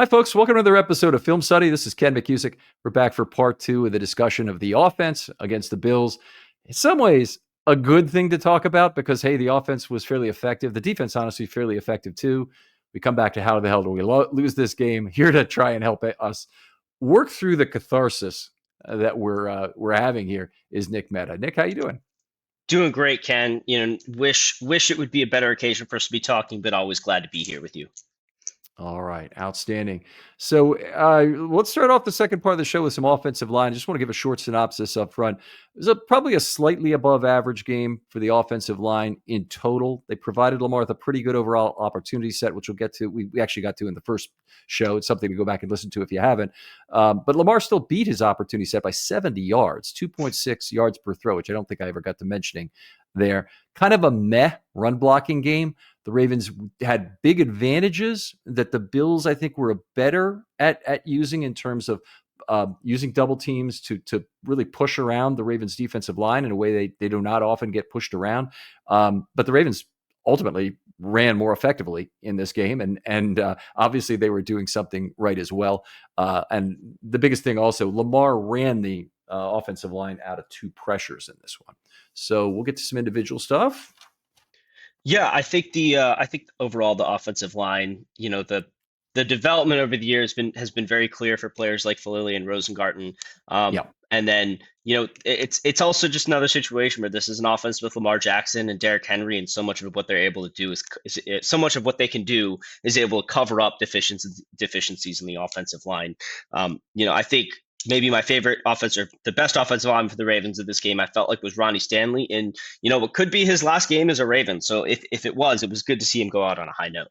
Hi, folks. Welcome to another episode of Film Study. This is Ken McCusick. We're back for part two of the discussion of the offense against the Bills. In some ways, a good thing to talk about because, hey, the offense was fairly effective. The defense, honestly, fairly effective too. We come back to how the hell do we lose this game? Here to try and help us work through the catharsis that we're having here is Nick Mehta. Nick, how you doing? Doing great, Ken. Wish it would be a better occasion for us to be talking, but always glad to be here with you. All right, outstanding. So let's start off the second part of the show with some offensive line. I just want to give a short synopsis up front. It was probably a slightly above average game for the offensive line in total. They provided Lamar with a pretty good overall opportunity set, which we'll get to. We actually got to in the first show. It's something to go back and listen to if you haven't. But Lamar still beat his opportunity set by 70 yards, 2.6 yards per throw, which I don't think I ever got to mentioning there. Kind of a meh run blocking game. The Ravens had big advantages that the Bills, I think, were better at using in terms of using double teams to really push around the Ravens' defensive line in a way they do not often get pushed around. But the Ravens ultimately ran more effectively in this game, and obviously they were doing something right as well. And the biggest thing also, Lamar ran the offensive line out of two pressures in this one. So we'll get to some individual stuff. Yeah, I think overall the offensive line, the development over the years has been very clear for players like Falili and Rosengarten. Yeah. And then, it's also just another situation where this is an offense with Lamar Jackson and Derrick Henry, and so much of what they're able to do is so much of what they can do is able to cover up deficiencies in the offensive line. I think maybe my favorite offense or the best offensive line for the Ravens of this game, I felt like was Ronnie Stanley. And, what could be his last game as a Raven. So if it was good to see him go out on a high note.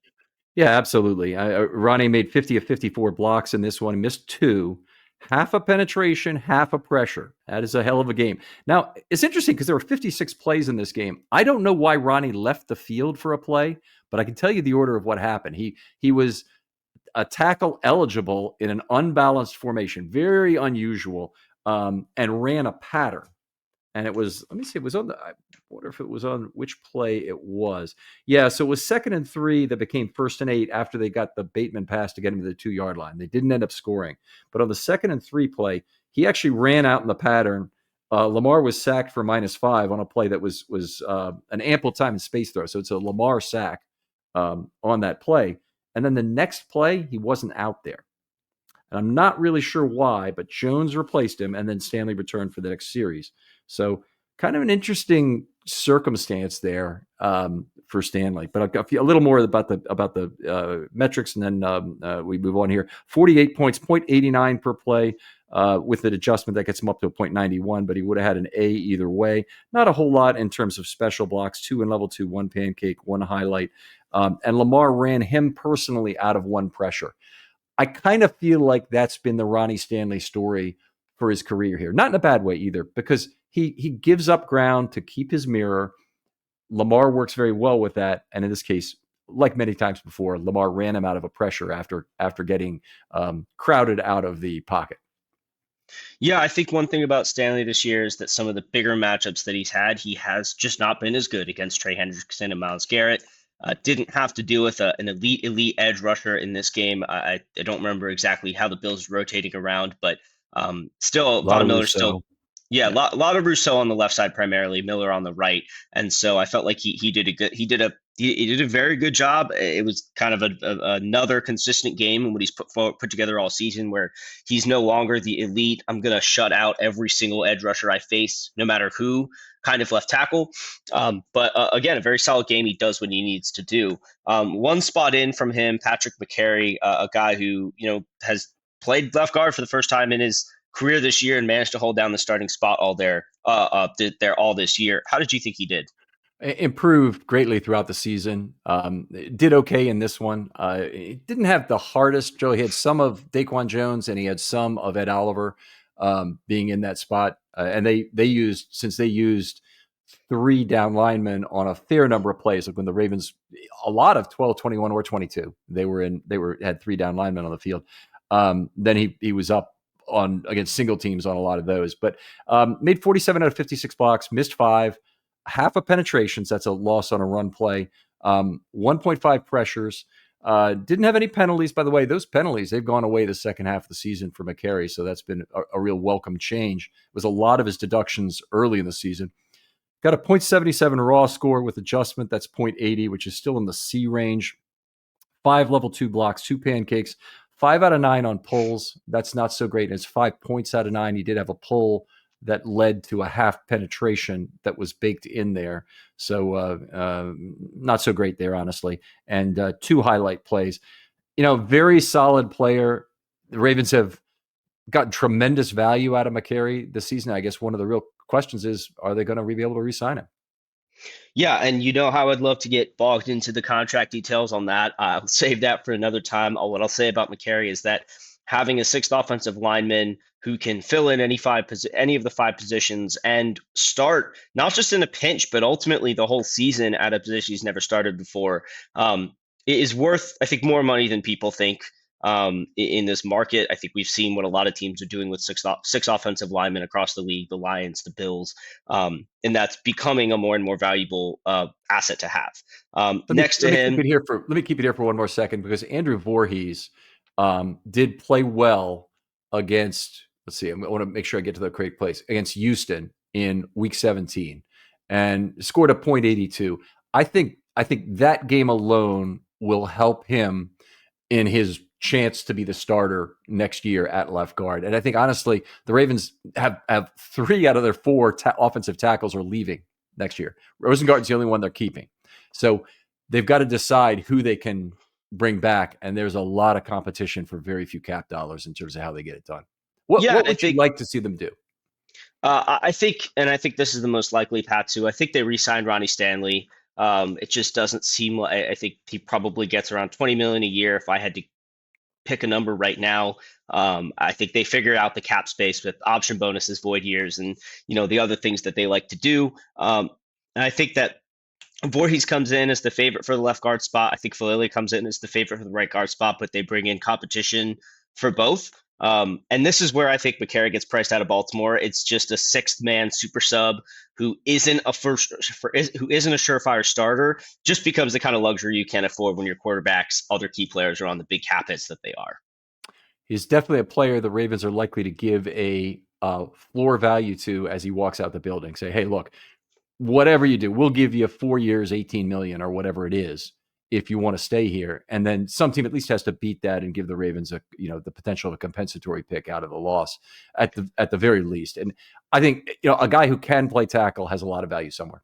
Yeah, absolutely. Ronnie made 50 of 54 blocks in this one, missed two, half a penetration, half a pressure. That is a hell of a game. Now, it's interesting because there were 56 plays in this game. I don't know why Ronnie left the field for a play, but I can tell you the order of what happened. He was a tackle eligible in an unbalanced formation, very unusual, and ran a pattern. And it was, let me see, it was on the, I wonder if it was on which play it was. Yeah, so it was 2nd and 3 that became 1st and 8 after they got the Bateman pass to get him to the 2-yard line. They didn't end up scoring. But on the 2nd and 3 play, he actually ran out in the pattern. Lamar was sacked for -5 on a play that was an ample time and space throw. So it's a Lamar sack on that play. And then the next play, he wasn't out there. And I'm not really sure why, but Jones replaced him, and then Stanley returned for the next series. So kind of an interesting circumstance there for Stanley. But a little more about the metrics, and then we move on here. 48 points, 0.89 per play. With an adjustment that gets him up to a 0.91, but he would have had an A either way. Not a whole lot in terms of special blocks, 2 in level 2, 1 pancake, 1 highlight. And Lamar ran him personally out of 1 pressure. I kind of feel like that's been the Ronnie Stanley story for his career here. Not in a bad way either, because he gives up ground to keep his mirror. Lamar works very well with that. And in this case, like many times before, Lamar ran him out of a pressure after getting crowded out of the pocket. Yeah, I think one thing about Stanley this year is that some of the bigger matchups that he's had, he has just not been as good against Trey Hendrickson and Myles Garrett. Didn't have to deal with an elite edge rusher in this game. I don't remember exactly how the Bills rotating around, but still, A lot Von of Miller Rousseau. still, yeah, Yeah. lot of Rousseau on the left side primarily, Miller on the right, and so I felt like he did a good he did a very good job. It was kind of another consistent game in what he's put together all season, where he's no longer the elite. I'm gonna shut out every single edge rusher I face, no matter who. Kind of left tackle, but again, a very solid game. He does what he needs to do. One spot in from him, Patrick McCary, a guy who has played left guard for the first time in his career this year and managed to hold down the starting spot all this year. How did you think he did? Improved greatly throughout the season. Did okay in this one. He didn't have the hardest. Joe, he had some of Daquan Jones and he had some of Ed Oliver being in that spot. And they used 3 down linemen on a fair number of plays. Like when the Ravens, a lot of 12, 21, or 22, had 3 down linemen on the field. Then he was up on against single teams on a lot of those, but made 47 out of 56 blocks, missed 5, half a penetrations. That's a loss on a run play. 1.5 pressures. Didn't have any penalties, by the way. Those penalties, they've gone away the second half of the season for McCary, so that's been a real welcome change. It was a lot of his deductions early in the season. Got a .77 raw score with adjustment. That's .80, which is still in the C range. 5 level 2 blocks, 2 pancakes, 5 out of 9 on pulls. That's not so great. It's 5 points out of 9. He did have a pull that led to a half penetration that was baked in there. So not so great there, honestly. And 2 highlight plays. Very solid player. The Ravens have gotten tremendous value out of McCary this season. I guess one of the real questions is, are they going to be able to re-sign him? Yeah, and you know how I'd love to get bogged into the contract details on that. I'll save that for another time. What I'll say about McCary is that having a sixth offensive lineman who can fill in any of the 5 positions and start not just in a pinch, but ultimately the whole season at a position he's never started before, it is worth, I think, more money than people think. In this market, I think we've seen what a lot of teams are doing with six offensive linemen across the league, the Lions, the Bills, and that's becoming a more and more valuable asset to have. Next to Let me keep him, it here for one more second, because Andrew Voorhees did play well against. Let's see. I want to make sure I get to the correct place, against Houston in Week 17, and scored a .82. I think that game alone will help him in his chance to be the starter next year at left guard. And I think, honestly, the Ravens have 3 out of their 4 offensive tackles are leaving next year. Rosengard's the only one they're keeping. So they've got to decide who they can bring back. And there's a lot of competition for very few cap dollars in terms of how they get it done. yeah, What would you like to see them do? I think, and I think this is the most likely path to. I think they re-signed Ronnie Stanley. It just doesn't seem like. I think he probably gets around 20 million a year. If I had to pick a number right now, I think they figured out the cap space with option bonuses, void years, and the other things that they like to do. And I think that Voorhees comes in as the favorite for the left guard spot. I think Falele comes in as the favorite for the right guard spot, but they bring in competition for both. And this is where I think McCary gets priced out of Baltimore. It's just a sixth man super sub who isn't a who isn't a surefire starter. Just becomes the kind of luxury you can't afford when your quarterbacks, other key players, are on the big cap hits that they are. He's definitely a player the Ravens are likely to give a floor value to as he walks out the building. Say, hey, look, whatever you do, we'll give you 4 years, 18 million or whatever it is if you want to stay here. And then some team at least has to beat that and give the Ravens the potential of a compensatory pick out of the loss at the very least. And I think, a guy who can play tackle has a lot of value somewhere.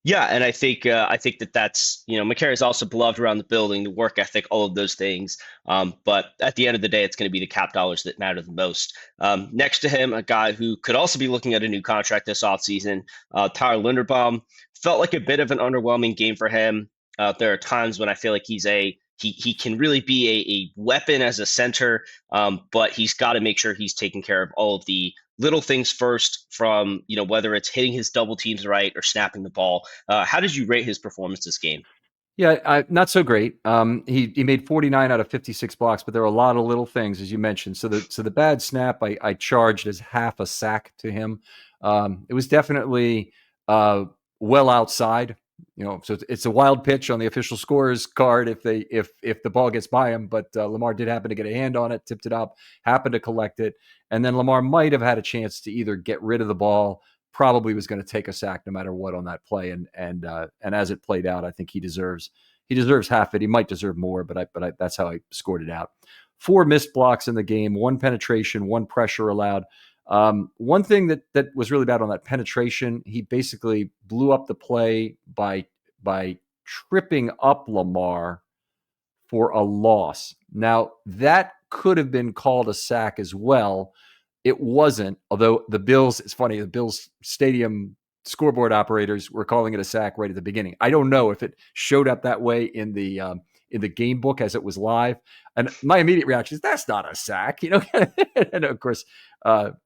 Yeah, and I think that that's McCary is also beloved around the building, the work ethic, all of those things. But at the end of the day, it's going to be the cap dollars that matter the most. Next to him, a guy who could also be looking at a new contract this offseason, Tyler Linderbaum. Felt like a bit of an underwhelming game for him. There are times when I feel like he can really be a weapon as a center, but he's got to make sure he's taking care of all of the little things first, from whether it's hitting his double teams right or snapping the ball. How did you rate his performance this game? Yeah, not so great. He made 49 out of 56 blocks, but there are a lot of little things, as you mentioned. So the bad snap I charged as half a sack to him. It was definitely well outside. So it's a wild pitch on the official scorer's card if the ball gets by him. But Lamar did happen to get a hand on it, tipped it up, happened to collect it, and then Lamar might have had a chance to either get rid of the ball. Probably was going to take a sack no matter what on that play, and as it played out, I think he deserves half it. He might deserve more, but that's how I scored it out. 4 missed blocks in the game, 1 penetration, 1 pressure allowed. One thing that was really bad on that penetration, he basically blew up the play by tripping up Lamar for a loss. Now, that could have been called a sack as well. It wasn't, although the Bills, it's funny, the Bills stadium scoreboard operators were calling it a sack right at the beginning. I don't know if it showed up that way in the game book as it was live. And my immediate reaction is, that's not a sack, and of course,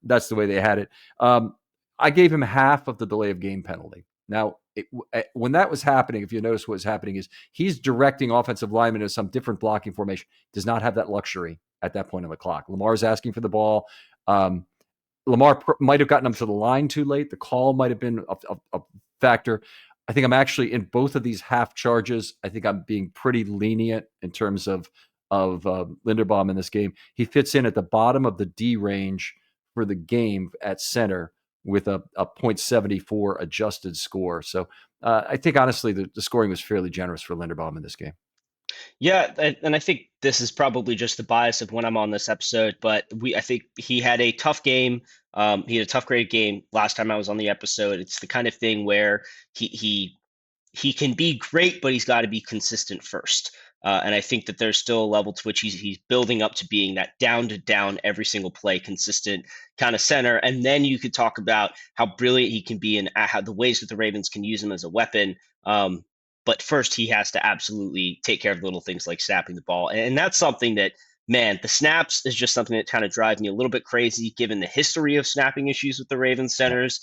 that's the way they had it. I gave him half of the delay of game penalty. Now, when that was happening, if you notice what was happening is he's directing offensive linemen to some different blocking formation. Does not have that luxury at that point on the clock. Lamar's asking for the ball. Lamar might have gotten him to the line too late. The call might have been a factor. I think I'm actually in both of these half charges. I think I'm being pretty lenient in terms of Linderbaum in this game. He fits in at the bottom of the D range for the game at center with a .74 adjusted score. So I think honestly the scoring was fairly generous for Linderbaum in this game. Yeah, and I think this is probably just the bias of when I'm on this episode, but I think he had a tough game. He had a tough graded game last time I was on the episode. It's the kind of thing where he can be great, but he's got to be consistent first. And I think that there's still a level to which he's building up to being that down to down every single play consistent kind of center. And then you could talk about how brilliant he can be and how the ways that the Ravens can use him as a weapon. But first, he has to absolutely take care of little things like snapping the ball, and that's something that, man, the snaps is just something that kind of drives me a little bit crazy, given the history of snapping issues with the Ravens Yeah. centers.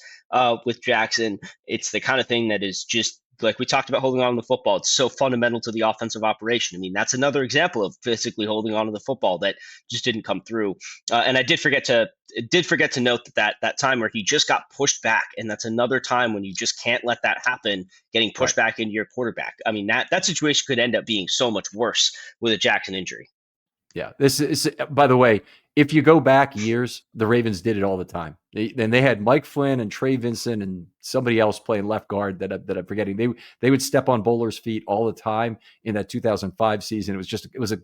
With Jackson, it's the kind of thing that is just like we talked about holding on to the football. It's so fundamental to the offensive operation. I mean, that's another example of physically holding on to the football that just didn't come through. And I did forget to note that time where he just got pushed back, and that's another time when you just can't let that happen. Getting Right. pushed back into your quarterback. I mean, that situation could end up being so much worse with a Jackson injury. Yeah, this is, by the way, if you go back years, the Ravens did it all the time. They had Mike Flynn and Trey Vincent and somebody else playing left guard that I'm forgetting. They would step on Bowler's feet all the time in that 2005 season. It was a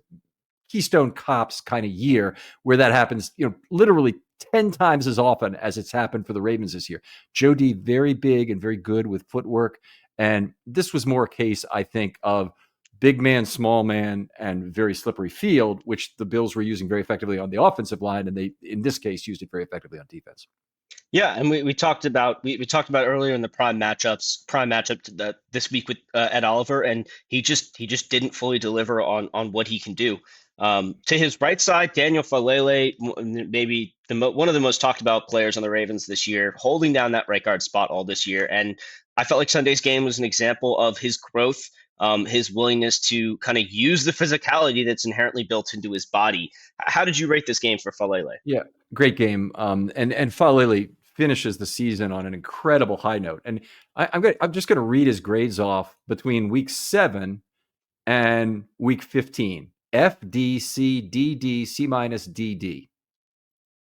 Keystone Cops kind of year where that happens, literally 10 times as often as it's happened for the Ravens this year. Joe D, very big and very good with footwork. And this was more a case, I think, of big man, small man, and very slippery field, which the Bills were using very effectively on the offensive line. And they, in this case, used it very effectively on defense. Yeah, and we talked about we talked about earlier in the prime matchup this week with Ed Oliver, and he just didn't fully deliver on what he can do. To his right side, Daniel Falele, maybe one of the most talked about players on the Ravens this year, holding down that right guard spot all this year, and I felt like Sunday's game was an example of his growth, his willingness to kind of use the physicality that's inherently built into his body. How did you rate this game for Falele? Yeah, great game. And Falele finishes the season on an incredible high note. And I'm just gonna read his grades off between week 7 and week 15. F, D, C, D, D, C minus, D, D.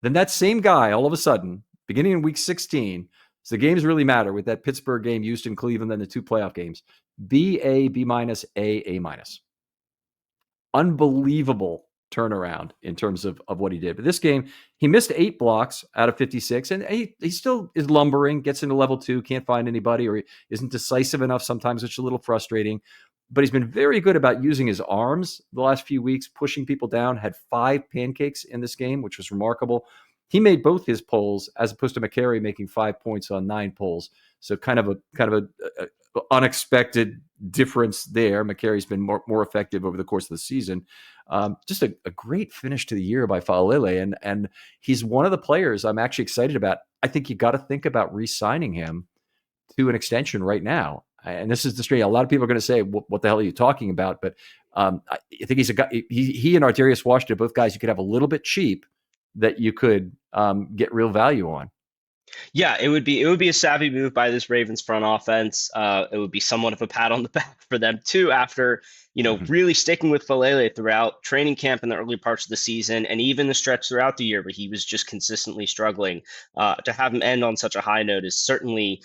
Then that same guy, all of a sudden, beginning in week 16, so the games really matter with that Pittsburgh game, Houston, Cleveland, then the 2 playoff games. B, A, B minus, A minus. Unbelievable turnaround in terms of what he did. But this game, he missed 8 blocks out of 56, and he still is lumbering, gets into level 2, can't find anybody, or he isn't decisive enough sometimes, which is a little frustrating. But he's been very good about using his arms the last few weeks, pushing people down, had 5 pancakes in this game, which was remarkable. He made both his polls as opposed to McCary making 5 points on 9 polls. So kind of a unexpected difference there. McCary's been more effective over the course of the season. Just a great finish to the year by Falele, and he's one of the players I'm actually excited about. I think you got to think about re-signing him to an extension right now. And this is the straight. A lot of people are going to say, "What the hell are you talking about?" But I think he's a guy. He and Arterius Washington, both guys you could have a little bit cheap that you could get real value on. Yeah, it would be a savvy move by this Ravens front offense. It would be somewhat of a pat on the back for them too, after Mhm. really sticking with Falele throughout training camp in the early parts of the season, and even the stretch throughout the year where he was just consistently struggling. To have him end on such a high note is certainly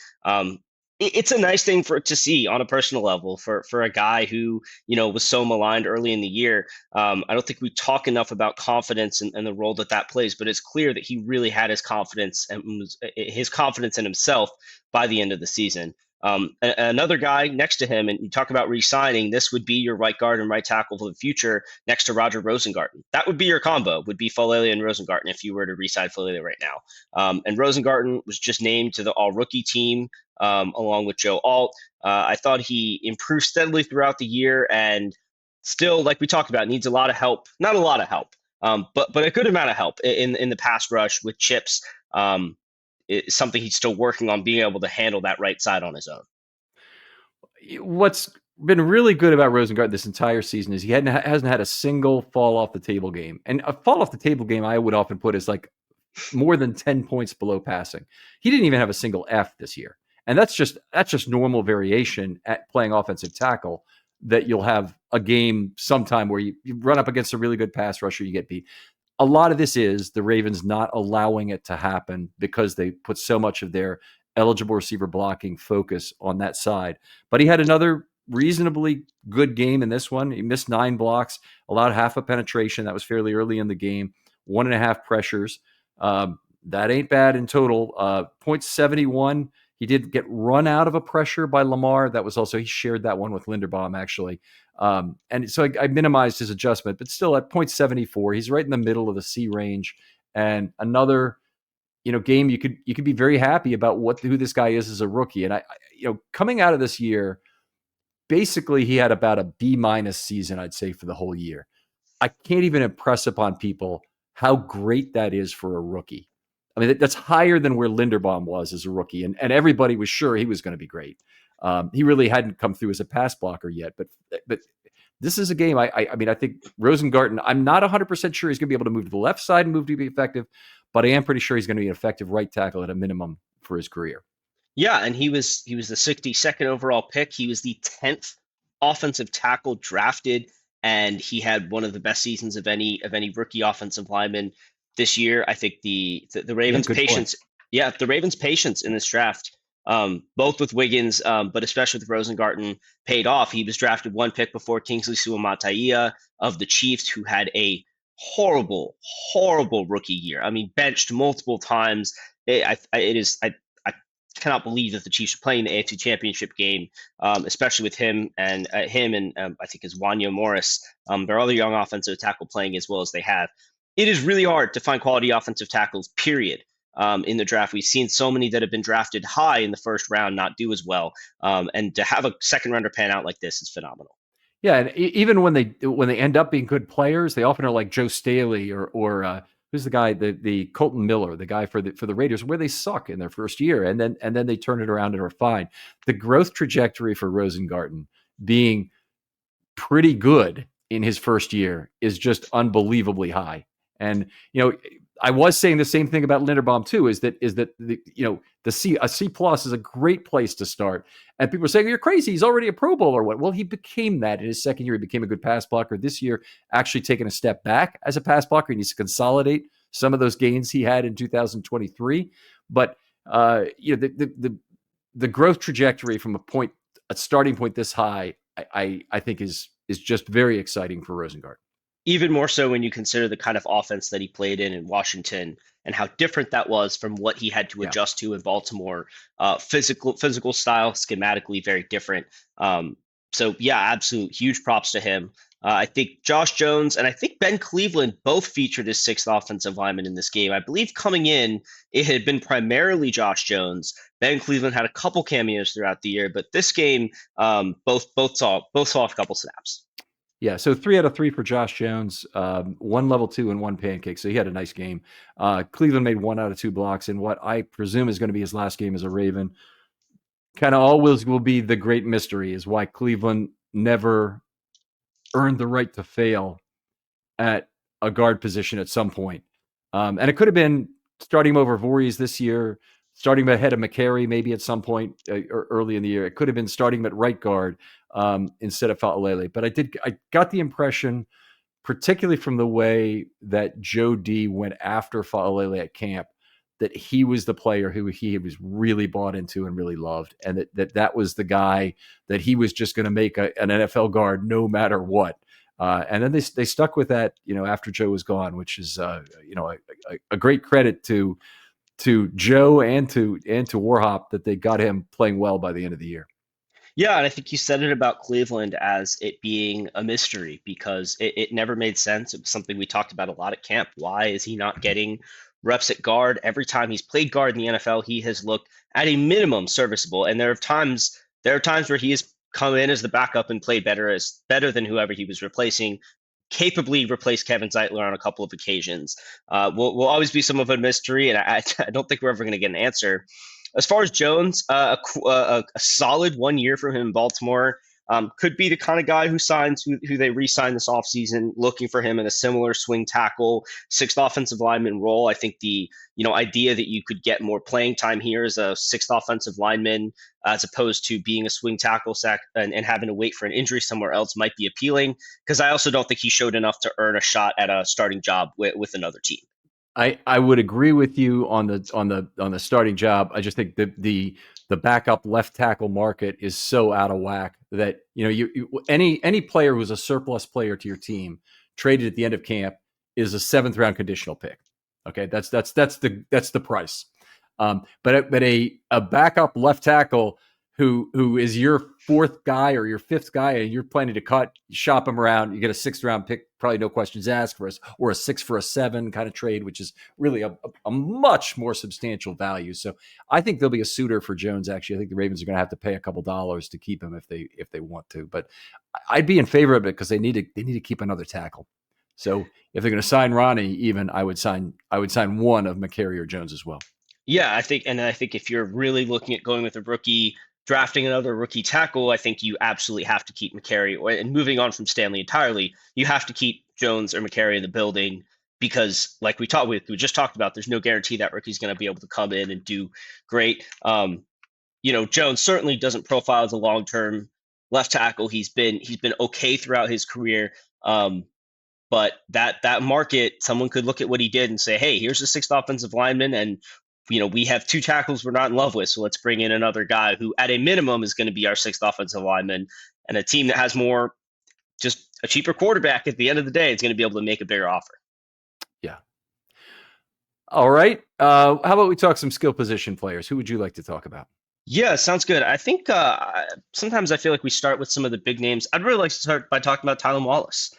it's a nice thing to see on a personal level for a guy who was so maligned early in the year. I don't think we talk enough about confidence and the role that plays, but it's clear that he really had his confidence in himself by the end of the season. Another guy next to him, and you talk about re-signing, this would be your right guard and right tackle for the future next to Roger Rosengarten. That would be your combo, would be Falele and Rosengarten if you were to re-sign Falele right now. And Rosengarten was just named to the all-rookie team along with Joe Alt. I thought he improved steadily throughout the year, and still, like we talked about, needs a lot of help. Not a lot of help, but a good amount of help in the pass rush with chips. It's something he's still working on, being able to handle that right side on his own. What's been really good about Rosengart this entire season is he hasn't had a single fall off the table game. And a fall off the table game, I would often put as like more than 10 points below passing. He didn't even have a single F this year. And that's just normal variation at playing offensive tackle, that you'll have a game sometime where you run up against a really good pass rusher, you get beat. A lot of this is the Ravens not allowing it to happen because they put so much of their eligible receiver blocking focus on that side. But he had another reasonably good game in this one. He missed 9 blocks, allowed half a penetration. That was fairly early in the game, 1.5 pressures. That ain't bad in total. 0.71. He did get run out of a pressure by Lamar. That was also, he shared that one with Linderbaum, actually. And so I minimized his adjustment, but still at 0.74, he's right in the middle of the C range. And another, game you could be very happy about who this guy is as a rookie. And coming out of this year, basically he had about a B minus season, I'd say, for the whole year. I can't even impress upon people how great that is for a rookie. I mean, that's higher than where Linderbaum was as a rookie, and everybody was sure he was going to be great. He really hadn't come through as a pass blocker yet, but this is a game. I mean, I think Rosengarten, I'm not 100% sure he's going to be able to move to the left side and move to be effective, but I am pretty sure he's going to be an effective right tackle at a minimum for his career. Yeah, and he was the 62nd overall pick. He was the 10th offensive tackle drafted, and he had one of the best seasons of any rookie offensive lineman this year. I think the Yeah, Ravens' good point. patience, yeah, the Ravens' patience in this draft, both with Wiggins, but especially with Rosengarten, paid off. He was drafted one pick before Kingsley Suamataia of the Chiefs, who had a horrible, horrible rookie year. I mean, benched multiple times. I cannot believe that the Chiefs are playing the AFC Championship game, especially with him and I think is Wanya Morris, their other young offensive tackle, playing as well as they have. It is really hard to find quality offensive tackles, period, in the draft. We've seen so many that have been drafted high in the first round not do as well, and to have a second rounder pan out like this is phenomenal. Yeah, and even when they end up being good players, they often are like Joe Staley or who's the guy, the Colton Miller, the guy for the Raiders, where they suck in their first year, and then they turn it around and are fine. The growth trajectory for Rosengarten being pretty good in his first year is just unbelievably high. And I was saying the same thing about Linderbaum too. Is that a C plus is a great place to start. And people are saying you're crazy. He's already a Pro Bowler or what? Well, he became that in his second year. He became a good pass blocker. This year, actually taking a step back as a pass blocker. He needs to consolidate some of those gains he had in 2023. But the growth trajectory from a starting point this high, I think is just very exciting for Rosengart. Even more so when you consider the kind of offense that he played in Washington and how different that was from what he had to Yeah. adjust to in Baltimore. Physical style, schematically very different. So yeah, absolute huge props to him. I think Josh Jones and I think Ben Cleveland both featured as sixth offensive lineman in this game. I believe coming in, it had been primarily Josh Jones. Ben Cleveland had a couple cameos throughout the year, but this game, both saw a couple snaps. Yeah, so 3 out of 3 for Josh Jones, one level 2 and one pancake. So he had a nice game. Cleveland made 1 out of 2 blocks in what I presume is going to be his last game as a Raven. Kind of always will be the great mystery is why Cleveland never earned the right to fail at a guard position at some point. And it could have been starting him over Voorhees this year, starting him ahead of McCary maybe at some point early in the year. It could have been starting him at right guard instead of Fa'alele. But I got the impression, particularly from the way that Joe D went after Fa'alele at camp, that he was the player who he was really bought into and really loved, and that was the guy that he was just going to make an NFL guard no matter what. And then they stuck with that, after Joe was gone, which is a great credit to Joe and to Warhop that they got him playing well by the end of the year. Yeah, and I think you said it about Cleveland as it being a mystery because it never made sense. It was something we talked about a lot at camp. Why is he not getting reps at guard? Every time he's played guard in the NFL, he has looked at a minimum serviceable. And there are times where he has come in as the backup and played better than whoever he was replacing, capably replaced Kevin Zeitler on a couple of occasions. Will always be some of a mystery, and I don't think we're ever going to get an answer. As far as Jones, a solid 1 year for him in Baltimore. Could be the kind of guy who they re-sign this offseason, looking for him in a similar swing tackle, sixth offensive lineman role. I think the idea that you could get more playing time here as a sixth offensive lineman as opposed to being a swing tackle sack and having to wait for an injury somewhere else might be appealing, because I also don't think he showed enough to earn a shot at a starting job with another team. I would agree with you on the starting job. I just think the backup left tackle market is so out of whack that any player who's a surplus player to your team traded at the end of camp is a 7th round conditional pick. Okay, that's the price. But a backup left tackle who is your 4th guy or your 5th guy, and you're planning to cut, you shop him around, you get a 6th round pick, probably no questions asked for us, or a 6 for a 7 kind of trade, which is really a much more substantial value. So I think there'll be a suitor for Jones. Actually, I think the Ravens are going to have to pay a couple dollars to keep him if they want to. But I'd be in favor of it because they need to keep another tackle. So if they're going to sign Ronnie, even I would sign one of McCary or Jones as well. Yeah, I think if you're really looking at going with a rookie, drafting another rookie tackle, I think you absolutely have to keep McCary. And moving on from Stanley entirely, you have to keep Jones or McCary in the building because, like we just talked about, there's no guarantee that rookie's going to be able to come in and do great. Jones certainly doesn't profile as a long-term left tackle. He's been okay throughout his career. But that market, someone could look at what he did and say, hey, here's a 6th offensive lineman, and we have 2 tackles we're not in love with, so let's bring in another guy who, at a minimum, is going to be our 6th offensive lineman. And a team that has more, just a cheaper quarterback at the end of the day, is going to be able to make a bigger offer. Yeah. All right. How about we talk some skill position players? Who would you like to talk about? Yeah, sounds good. I think sometimes I feel like we start with some of the big names. I'd really like to start by talking about Tylan Wallace.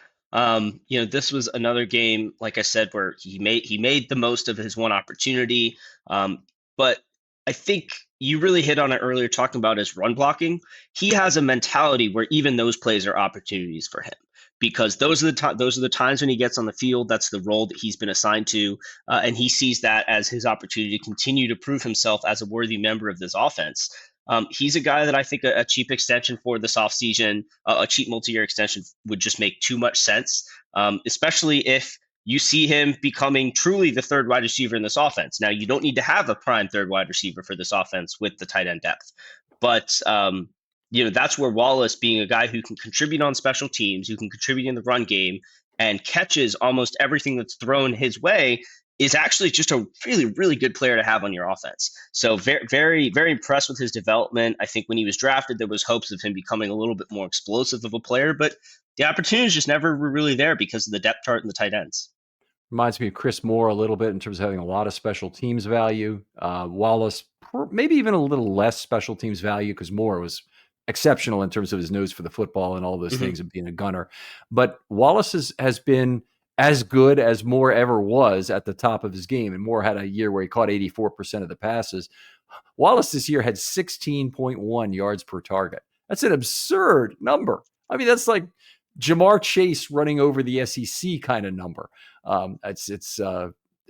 This was another game, like I said, where he made the most of his one opportunity. But I think you really hit on it earlier, talking about his run blocking. He has a mentality where even those plays are opportunities for him, because those are the times when he gets on the field. That's the role that he's been assigned to, and he sees that as his opportunity to continue to prove himself as a worthy member of this offense. He's a guy that I think a cheap extension for this offseason, a cheap multi-year extension would just make too much sense, especially if you see him becoming truly the 3rd wide receiver in this offense. Now, you don't need to have a prime 3rd wide receiver for this offense with the tight end depth, but that's where Wallace, being a guy who can contribute on special teams, who can contribute in the run game, and catches almost everything that's thrown his way, is actually just a really, really good player to have on your offense. So very, very, very impressed with his development. I think when he was drafted, there was hopes of him becoming a little bit more explosive of a player, but the opportunities just never were really there because of the depth chart and the tight ends. Reminds me of Chris Moore a little bit in terms of having a lot of special teams value. Wallace, maybe even a little less special teams value, because Moore was exceptional in terms of his nose for the football and all those things and being a gunner. But Wallace has been as good as Moore ever was at the top of his game. And Moore had a year where he caught 84% of the passes. Wallace this year had 16.1 yards per target. That's an absurd number. I mean, that's like Jamar Chase running over the SEC kind of number. It's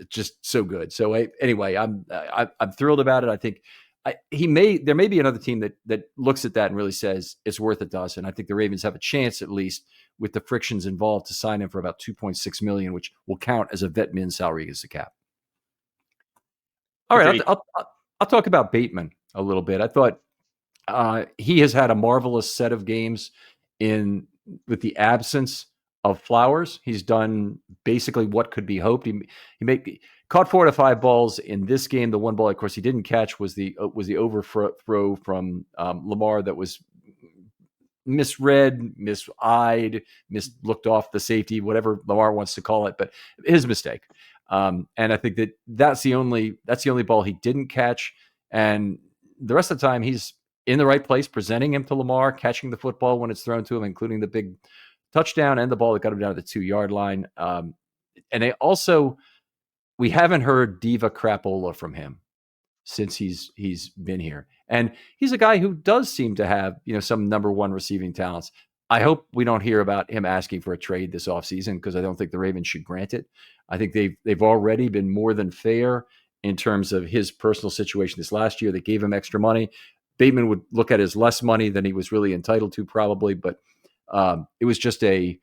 just so good. So anyway, I'm thrilled about it. I think there may be another team that looks at that and really says it's worth it to us. And I think the Ravens have a chance, at least with the frictions involved, to sign him for about $2.6 million, which will count as a vet min salary against the cap. All right, I'll talk about Bateman a little bit. I thought he has had a marvelous set of games with the absence of Flowers. He's done basically what could be hoped. He caught 4 out of 5 balls in this game. The one ball, of course, he didn't catch was the overthrow from Lamar that was misread, mis-eyed, looked off the safety, whatever Lamar wants to call it, but his mistake. And I think that's the only ball he didn't catch. And the rest of the time, he's in the right place, presenting him to Lamar, catching the football when it's thrown to him, including the big touchdown and the ball that got him down to the 2-yard line. And we haven't heard Diva Crapola from him since he's been here. And he's a guy who does seem to have, some number 1 receiving talents. I hope we don't hear about him asking for a trade this offseason, because I don't think the Ravens should grant it. I think they've already been more than fair in terms of his personal situation this last year. They gave him extra money. Bateman would look at as less money than he was really entitled to, probably. But it was just a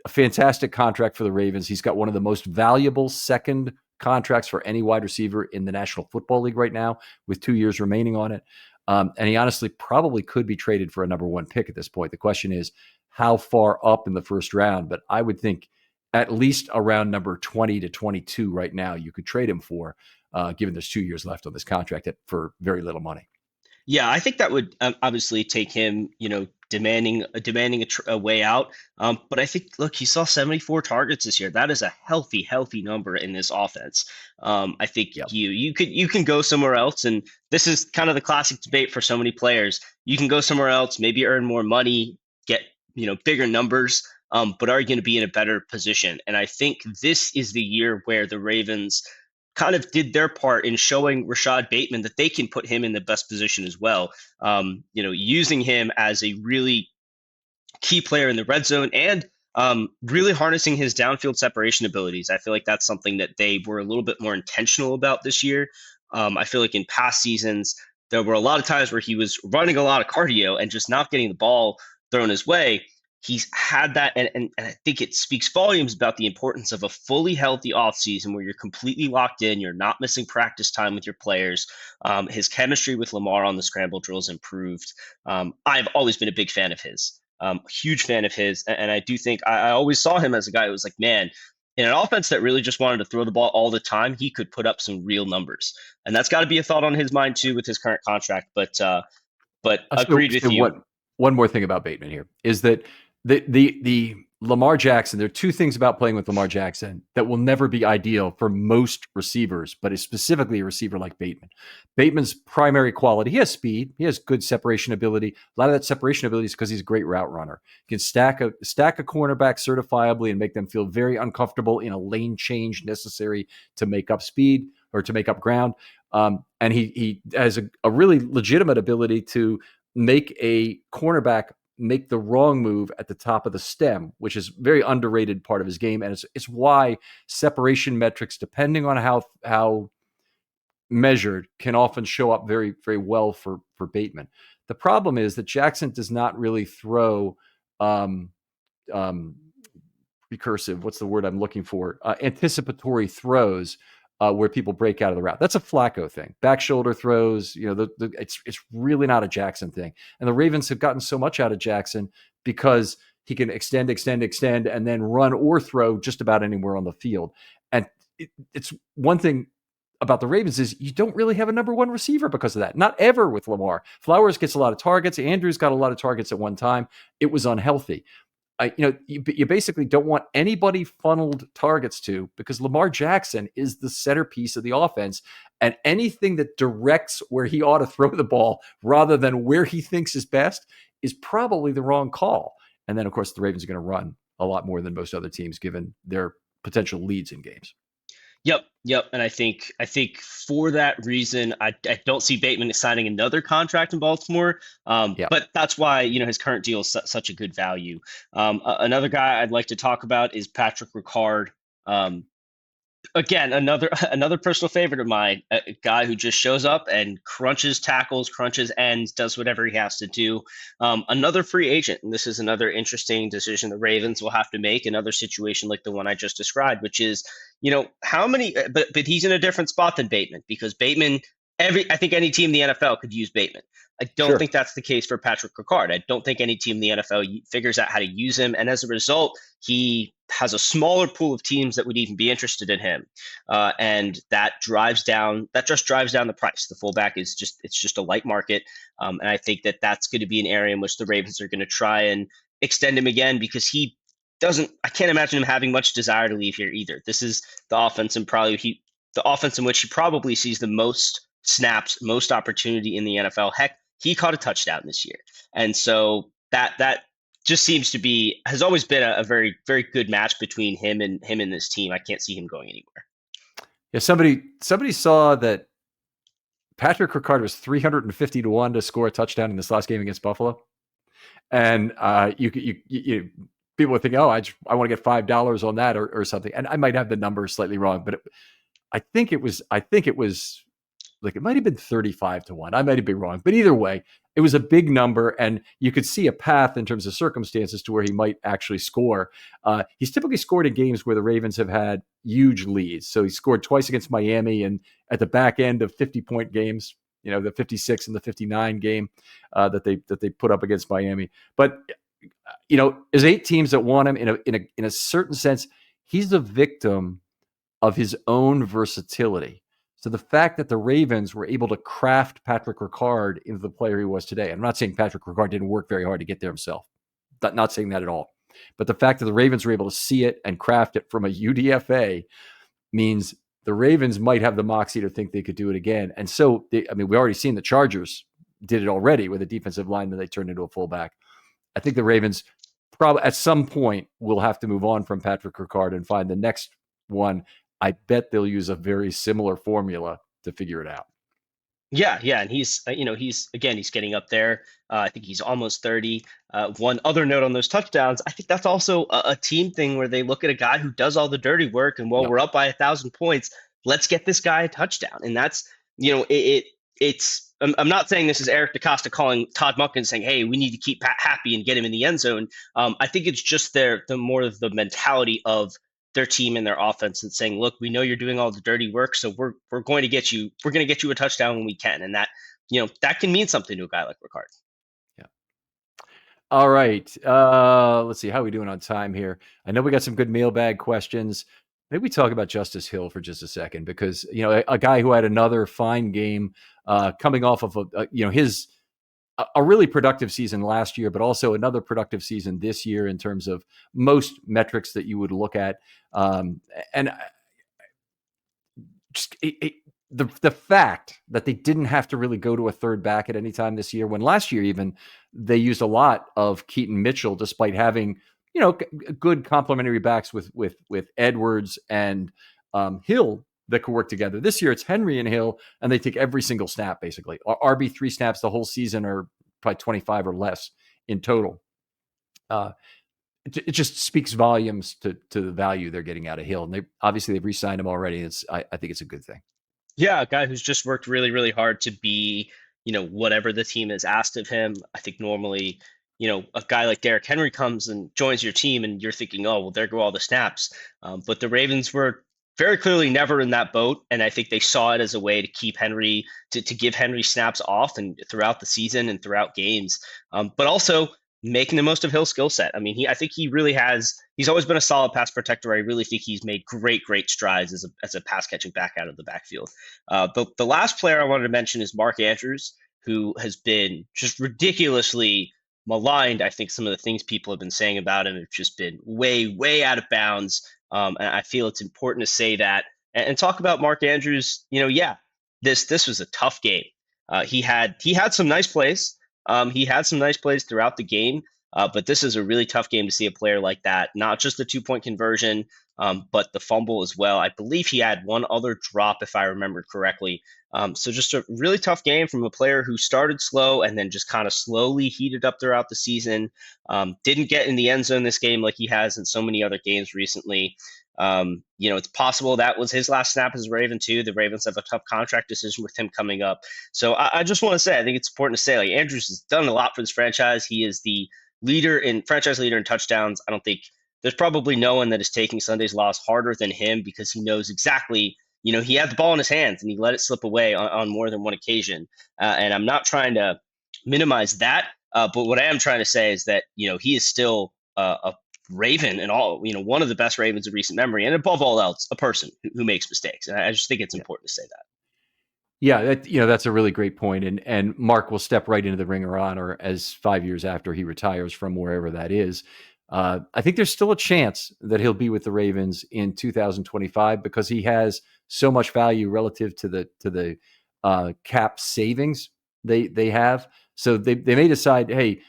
fantastic contract for the Ravens. He's got one of the most valuable second contracts for any wide receiver in the National Football League right now, with 2 years remaining on it. And he honestly probably could be traded for a number one pick at this point. The question is how far up in the first round, but I would think at least around number 20 to 22 right now, you could trade him for, given there's 2 years left on this contract for very little money. Yeah, I think that would obviously take him, demanding a way out. But I think, look, he saw 74 targets this year. That is a healthy number in this offense. I think Yep. you can go somewhere else, and this is kind of the classic debate for so many players. You can go somewhere else, maybe earn more money, get bigger numbers, but are you going to be in a better position? And I think this is the year where the Ravens kind of did their part in showing Rashad Bateman that they can put him in the best position as well. Using him as a really key player in the red zone and really harnessing his downfield separation abilities. I feel like that's something that they were a little bit more intentional about this year. I feel like in past seasons, there were a lot of times where he was running a lot of cardio and just not getting the ball thrown his way. He's had that, and I think it speaks volumes about the importance of a fully healthy offseason where you're completely locked in, you're not missing practice time with your players. His chemistry with Lamar on the scramble drills improved. I've always been a big fan of his, huge fan of his, and I do think I always saw him as a guy who was like, man, in an offense that really just wanted to throw the ball all the time, he could put up some real numbers, and that's got to be a thought on his mind too with his current contract. But agreed with you. One more thing about Bateman here is that the Lamar Jackson, there are two things about playing with Lamar Jackson that will never be ideal for most receivers, but is specifically a receiver like Bateman. Bateman's primary quality, he has speed, he has good separation ability. A lot of that separation ability is because he's a great route runner. He can stack a cornerback certifiably and make them feel very uncomfortable in a lane change necessary to make up speed or to make up ground. And he has a really legitimate ability to make a cornerback make the wrong move at the top of the stem, which is a very underrated part of his game. And it's why separation metrics, depending on how measured, can often show up very, very well for Bateman. The problem is that Jackson does not really throw recursive, what's the word I'm looking for? Anticipatory throws where people break out of the route. That's a Flacco thing. Back shoulder throws, it's really not a Jackson thing. And the Ravens have gotten so much out of Jackson because he can extend, and then run or throw just about anywhere on the field. And it's one thing about the Ravens is you don't really have a number one receiver because of that. Not ever with Lamar. Flowers gets a lot of targets. Andrews got a lot of targets at one time. It was unhealthy. You basically don't want anybody funneled targets to, because Lamar Jackson is the centerpiece of the offense, and anything that directs where he ought to throw the ball rather than where he thinks is best is probably the wrong call. And then, of course, the Ravens are going to run a lot more than most other teams, given their potential leads in games. Yep. And I think for that reason, I don't see Bateman signing another contract in Baltimore. But that's why his current deal is such a good value. Another guy I'd like to talk about is Patrick Ricard. Again, another personal favorite of mine, a guy who just shows up and crunches tackles, crunches ends, does whatever he has to do. Another free agent, and this is another interesting decision the Ravens will have to make. Another situation like the one I just described, which is, how many? But he's in a different spot than Bateman, because Bateman, I think any team in the NFL could use Bateman. I don't think that's the case for Patrick Ricard. I don't think any team in the NFL figures out how to use him, and as a result, he has a smaller pool of teams that would even be interested in him, and that just drives down the price. The fullback it's just a light market, and I think that's going to be an area in which the Ravens are going to try and extend him again, because I can't imagine him having much desire to leave here either. This is the offense in which he probably sees the most snaps, most opportunity in the NFL. Heck, he caught a touchdown this year, and so that just has always been a very, very good match between him and this team. I can't see him going anywhere. Yeah, somebody saw that Patrick Ricard was 350 to 1 to score a touchdown in this last game against Buffalo, and you people would think, oh, I want to get $5 on that or something, and I might have the number slightly wrong, but I think it was like it might have been 35-1. I might have been wrong, but either way, it was a big number, and you could see a path in terms of circumstances to where he might actually score. He's typically scored in games where the Ravens have had huge leads. So he scored twice against Miami, and at the back end of 50-point games, the 56 and the 59 game that they put up against Miami. But there's 8 teams that want him in a certain sense. He's a victim of his own versatility. So the fact that the Ravens were able to craft Patrick Ricard into the player he was today, I'm not saying Patrick Ricard didn't work very hard to get there himself. Not saying that at all. But the fact that the Ravens were able to see it and craft it from a UDFA means the Ravens might have the moxie to think they could do it again. And so, we already seen the Chargers did it already with a defensive lineman they turned into a fullback. I think the Ravens probably at some point will have to move on from Patrick Ricard and find the next one. I bet they'll use a very similar formula to figure it out. Yeah, and he's getting up there. I think he's almost 30. One other note on those touchdowns, I think that's also a team thing where they look at a guy who does all the dirty work, and we're up by 1,000 points, let's get this guy a touchdown. And that's it's. I'm not saying this is Eric DeCosta calling Todd Monken saying, "Hey, we need to keep Pat happy and get him in the end zone." I think it's just the more of the mentality of their team and their offense and saying, look, we know you're doing all the dirty work, so we're going to get you a touchdown when we can. And that, that can mean something to a guy like Ricard. Yeah. All right. Let's see. How are we doing on time here? I know we got some good mailbag questions. Maybe we talk about Justice Hill for just a second, because, a guy who had another fine game coming off of, his a really productive season last year, but also another productive season this year in terms of most metrics that you would look at. And just the fact that they didn't have to really go to a third back at any time this year, when last year even they used a lot of Keaton Mitchell, despite having good complementary backs with Edwards and Hill that could work together. This year it's Henry and Hill, and they take every single snap basically. RB3 snaps the whole season are probably 25 or less in total. It just speaks volumes to the value they're getting out of Hill, and they've re-signed him already. I think it's a good thing. Yeah, a guy who's just worked really, really hard to be, whatever the team has asked of him. I think normally, a guy like Derrick Henry comes and joins your team, and you're thinking, oh, well, there go all the snaps. But the Ravens were very clearly never in that boat, and I think they saw it as a way to keep Henry, to give Henry snaps off and throughout the season and throughout games, but also making the most of Hill's skill set. I mean, I think he really has. He's always been a solid pass protector. I really think he's made great strides as a pass catching back out of the backfield. The last player I wanted to mention is Mark Andrews, who has been just ridiculously maligned. I think some of the things people have been saying about him have just been way out of bounds. And I feel it's important to say that and talk about Mark Andrews. This was a tough game. He had some nice plays. He had some nice plays throughout the game, but this is a really tough game to see a player like that. Not just the 2-point conversion, but the fumble as well. I believe he had one other drop, if I remember correctly. So just a really tough game from a player who started slow and then just kind of slowly heated up throughout the season. Didn't get in the end zone this game like he has in so many other games recently. It's possible that was his last snap as a Raven too. The Ravens have a tough contract decision with him coming up. So I just want to say, I think it's important to say, like, Andrews has done a lot for this franchise. He is the franchise leader in touchdowns. I don't think there's probably no one that is taking Sunday's loss harder than him, because he knows exactly, he had the ball in his hands and he let it slip away on more than one occasion. And I'm not trying to minimize that. But what I am trying to say is that, he is still a Raven and all, one of the best Ravens of recent memory, and above all else, a person who makes mistakes. And I just think it's important to say that. Yeah, that's a really great point. And Mark will step right into the Ring of Honor as 5 years after he retires from wherever that is. I think there's still a chance that he'll be with the Ravens in 2025, because he has so much value relative to the cap savings they have. So they may decide, hey,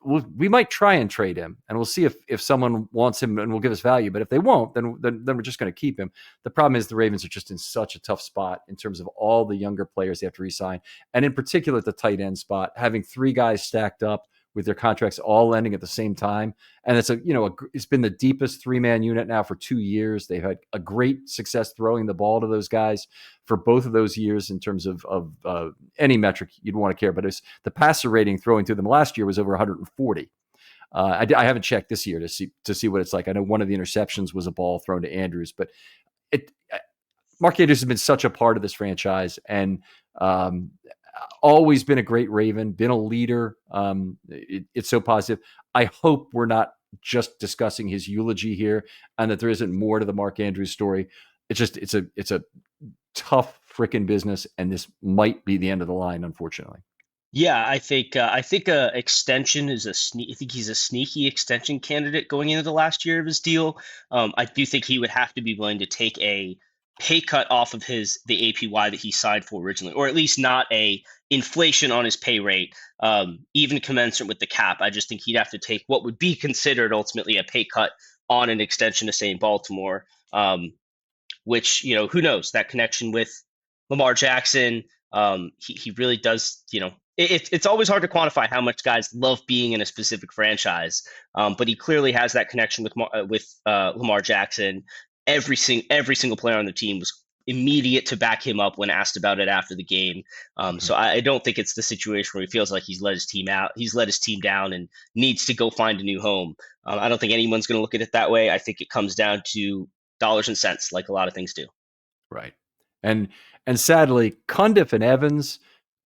we might try and trade him, and we'll see if someone wants him and will give us value. But if they won't, then we're just going to keep him. The problem is the Ravens are just in such a tough spot in terms of all the younger players they have to re-sign, and in particular at the tight end spot, having 3 guys stacked up with their contracts all ending at the same time. And it's been the deepest 3-man unit now for 2 years. They've had a great success throwing the ball to those guys for both of those years in terms of any metric you'd want to care. But it's the passer rating throwing to them last year was over 140. I haven't checked this year to see what it's like. I know one of the interceptions was a ball thrown to Andrews, but it Mark Andrews has been such a part of this franchise, and always been a great Raven, been a leader. It's so positive. I hope we're not just discussing his eulogy here, and that there isn't more to the Mark Andrews story. It's a tough freaking business, and this might be the end of the line, unfortunately. Yeah, I think extension is I think he's a sneaky extension candidate going into the last year of his deal. I do think he would have to be willing to take a pay cut off of the APY that he signed for originally, or at least not a inflation on his pay rate, even commensurate with the cap. I just think he'd have to take what would be considered ultimately a pay cut on an extension to, say, in Baltimore. Which, who knows, that connection with Lamar Jackson. He really does, it's always hard to quantify how much guys love being in a specific franchise. But he clearly has that connection with Lamar Jackson. Every single player on the team was immediate to back him up when asked about it after the game. So I don't think it's the situation where he feels like he's let his team out. He's let his team down and needs to go find a new home. I don't think anyone's going to look at it that way. I think it comes down to dollars and cents, like a lot of things do. Right. And sadly, Cundiff and Evans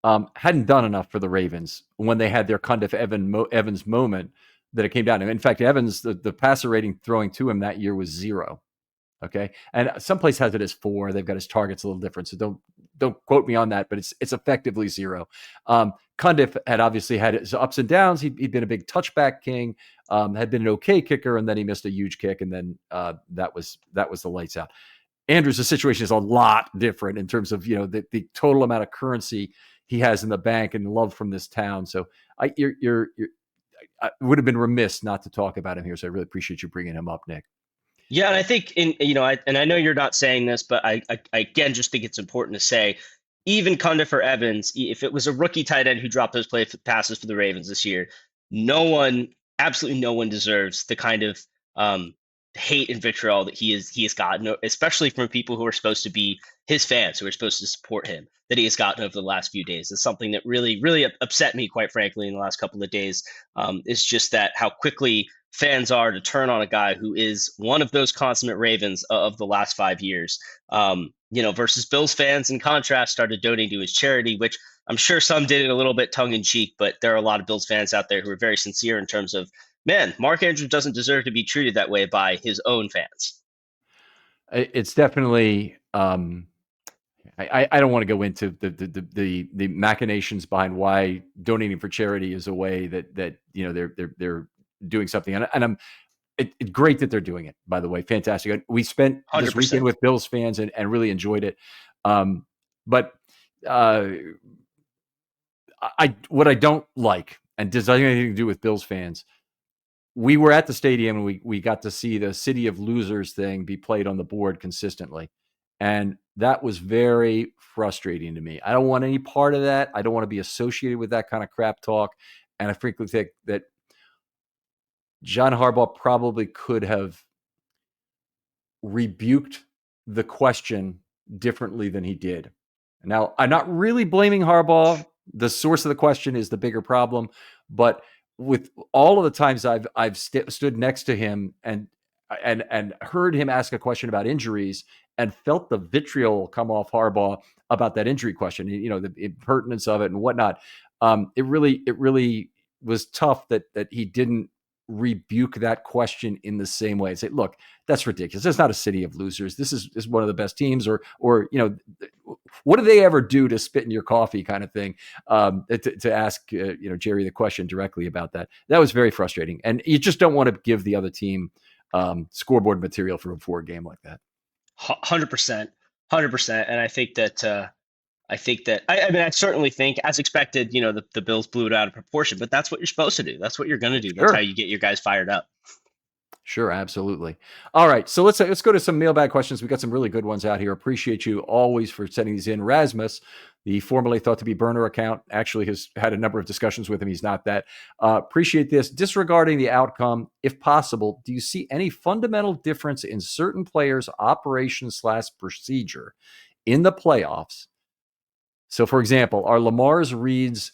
hadn't done enough for the Ravens when they had their Cundiff Evans moment that it came down to. In fact, Evans, the passer rating throwing to him that year was 0. Okay. And someplace has it as 4. They've got his targets a little different. So don't quote me on that, but it's effectively 0. Cundiff had obviously had his ups and downs. He'd been a big touchback king, had been an okay kicker, and then he missed a huge kick. And then that was the lights out. Andrews, the situation is a lot different in terms of, the total amount of currency he has in the bank and love from this town. So I would have been remiss not to talk about him here. So I really appreciate you bringing him up, Nick. Yeah, and I think I know you're not saying this, but I again just think it's important to say, even Cundiff or Evans, if it was a rookie tight end who dropped those passes for the Ravens this year, absolutely no one deserves the kind of hate and vitriol that he has gotten, especially from people who are supposed to be his fans, who are supposed to support him, that he has gotten over the last few days. It's something that really, really upset me, quite frankly, in the last couple of days. Is just that how quickly fans are to turn on a guy who is one of those consummate Ravens of the last 5 years. Versus Bills fans, in contrast, started donating to his charity, which I'm sure some did it a little bit tongue in cheek, but there are a lot of Bills fans out there who are very sincere in terms of, man, Mark Andrews doesn't deserve to be treated that way by his own fans. It's definitely. I don't want to go into the machinations behind why donating for charity is a way that they're doing something, and it's great that they're doing it. By the way, fantastic. We spent 100%. This weekend with Bills fans and really enjoyed it. But what I don't like, and does not have anything to do with Bills fans, we were at the stadium and we got to see the City of Losers thing be played on the board consistently. And that was very frustrating to me. I don't want any part of that. I don't want to be associated with that kind of crap talk. And I frankly think that John Harbaugh probably could have rebuked the question differently than he did. Now, I'm not really blaming Harbaugh. The source of the question is the bigger problem. But with all of the times I've stood next to him and heard him ask a question about injuries and felt the vitriol come off Harbaugh about that injury question, the impertinence of it and whatnot. It really was tough that he didn't rebuke that question in the same way and say, look, that's ridiculous. It's not a city of losers. This is one of the best teams, or what do they ever do to spit in your coffee kind of thing, to ask, Jerry the question directly about that. That was very frustrating. And you just don't want to give the other team scoreboard material for a game like that. 100%. And I think that, I certainly think, as expected, the Bills blew it out of proportion, but that's what you're supposed to do. That's what you're going to do. That's Sure. how you get your guys fired up. Sure, absolutely. All right, so let's go to some mailbag questions. We got some really good ones out here. Appreciate you always for sending these in. Rasmus, the formerly thought to be burner account, actually has had a number of discussions with him. He's not that. Appreciate this. Disregarding the outcome, if possible, do you see any fundamental difference in certain players' operation/procedure in the playoffs? So, for example, are Lamar's reads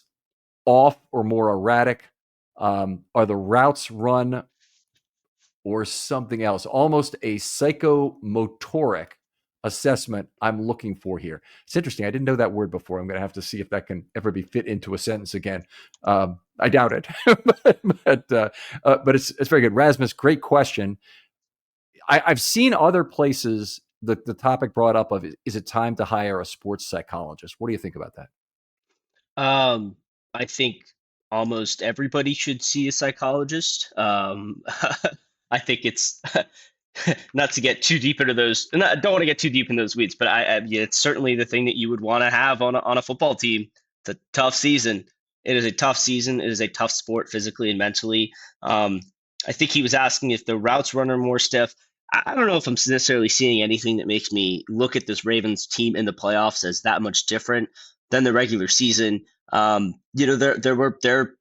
off or more erratic? Are the routes run or something else? Almost a psychomotoric assessment I'm looking for here. It's interesting. I didn't know that word before. I'm going to have to see if that can ever be fit into a sentence again. I doubt it, but it's very good. Rasmus, great question. I've seen other places the topic brought up of is it time to hire a sports psychologist? What do you think about that? Um, I think almost everybody should see a psychologist. I think it's not to get too deep into those. I don't want to get too deep in those weeds, but yeah, it's certainly the thing that you would want to have on a football team. It's a tough season. It is a tough season. It is a tough sport physically and mentally. Um, I think he was asking if the routes run are more stiff. I don't know if I'm necessarily seeing anything that makes me look at this Ravens team in the playoffs as that much different than the regular season. There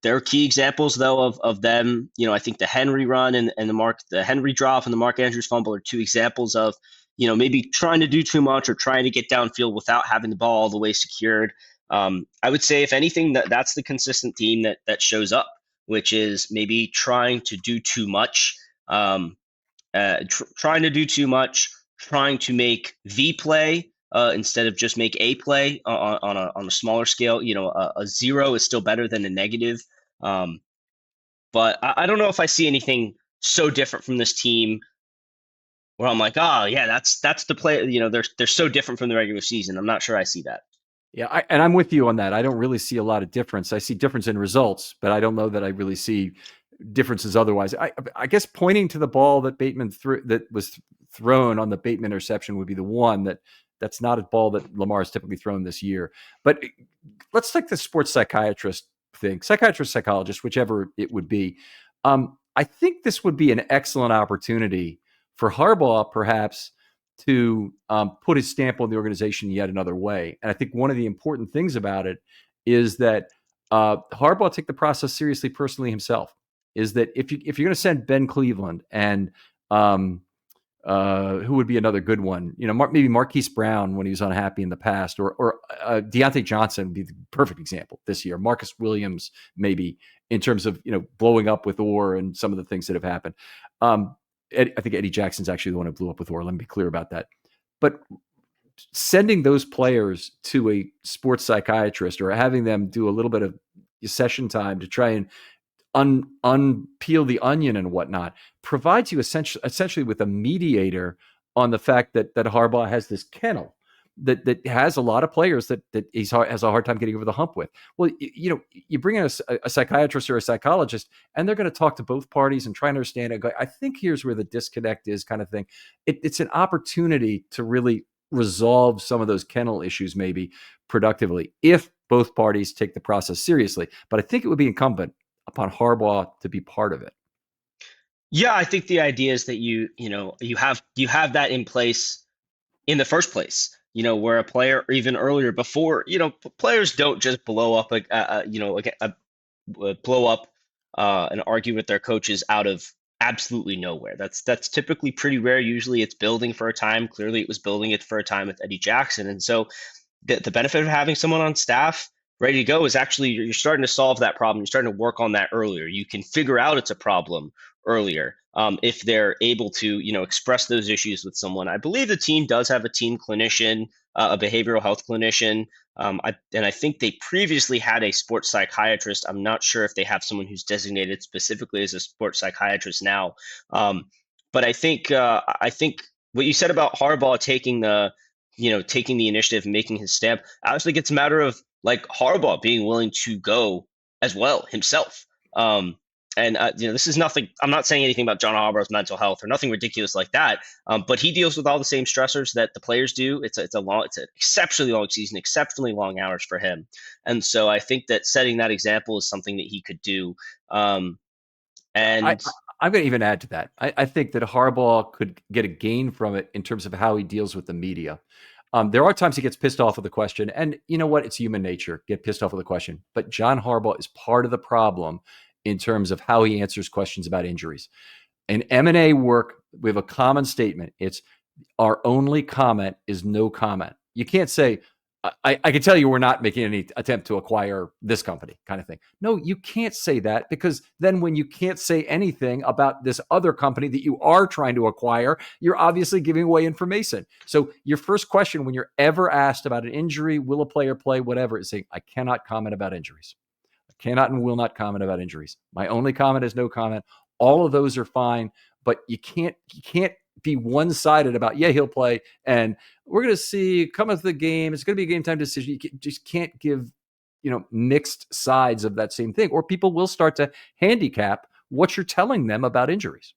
are key examples though of them. I think the Henry run and the Henry drop and the Mark Andrews fumble are two examples of maybe trying to do too much or trying to get downfield without having the ball all the way secured. I would say if anything that's the consistent theme that shows up, which is maybe trying to do too much. Trying to do too much, trying to make the play instead of just make a play on a smaller scale. A zero is still better than a negative. Um, but I don't know if I see anything so different from this team where I'm like, oh yeah, that's the play. They're so different from the regular season. I'm not sure I see that. Yeah, and I'm with you on that. I don't really see a lot of difference. I see difference in results, but I don't know that I really see differences otherwise. I guess pointing to the ball that Bateman threw that was thrown on the Bateman interception would be the one that's not a ball that Lamar has typically thrown this year. But let's take the sports psychiatrist thing, psychiatrist, psychologist, whichever it would be. I think this would be an excellent opportunity for Harbaugh, perhaps, to put his stamp on the organization yet another way. And I think one of the important things about it is that Harbaugh take the process seriously personally himself. Is that if you're going to send Ben Cleveland and who would be another good one? Maybe Marquise Brown when he was unhappy in the past, or Deontay Johnson would be the perfect example this year. Marcus Williams, maybe in terms of blowing up with Orr and some of the things that have happened. I think Eddie Jackson's actually the one who blew up with Orr. Let me be clear about that. But sending those players to a sports psychiatrist or having them do a little bit of session time to try and unpeel the onion and whatnot provides you essentially with a mediator on the fact that Harbaugh has this kennel that has a lot of players that he has a hard time getting over the hump with. Well, you bring in a psychiatrist or a psychologist, and they're going to talk to both parties and try and understand it. I think here's where the disconnect is, kind of thing. It's an opportunity to really resolve some of those kennel issues, maybe productively, if both parties take the process seriously. But I think it would be incumbent upon Harbaugh to be part of it. Yeah, I think the idea is that you have that in place in the first place. Where a player even earlier before, players don't just blow up blow up and argue with their coaches out of absolutely nowhere. That's typically pretty rare. Usually it's building for a time. Clearly it was building it for a time with Eddie Jackson. And so the benefit of having someone on staff ready to go is actually you're starting to solve that problem. You're starting to work on that earlier. You can figure out it's a problem earlier if they're able to express those issues with someone. I believe the team does have a team clinician, a behavioral health clinician. I think they previously had a sports psychiatrist. I'm not sure if they have someone who's designated specifically as a sports psychiatrist now. But I think what you said about Harbaugh taking the initiative and making his stamp, I actually think it's a matter of like Harbaugh being willing to go as well himself. And this is nothing. I'm not saying anything about John Harbaugh's mental health or nothing ridiculous like that. But he deals with all the same stressors that the players do. It's an exceptionally long season, exceptionally long hours for him. And so I think that setting that example is something that he could do. I, And I'm going to even add to that. I think that Harbaugh could get a gain from it in terms of how he deals with the media. There are times he gets pissed off with the question, and you know what? It's human nature, get pissed off with the question. But John Harbaugh is part of the problem in terms of how he answers questions about injuries. In M&A work, we have a common statement. It's our only comment is no comment. You can't say, I can tell you we're not making any attempt to acquire this company kind of thing. No, you can't say that, because then when you can't say anything about this other company that you are trying to acquire, you're obviously giving away information. So your first question when you're ever asked about an injury, will a player play, whatever, is saying, I cannot comment about injuries. I cannot and will not comment about injuries. My only comment is no comment. All of those are fine, but you can't be one-sided about, yeah, he'll play, and we're going to see come of the game. It's going to be a game time decision. You just can't give, mixed sides of that same thing, or people will start to handicap what you're telling them about injuries.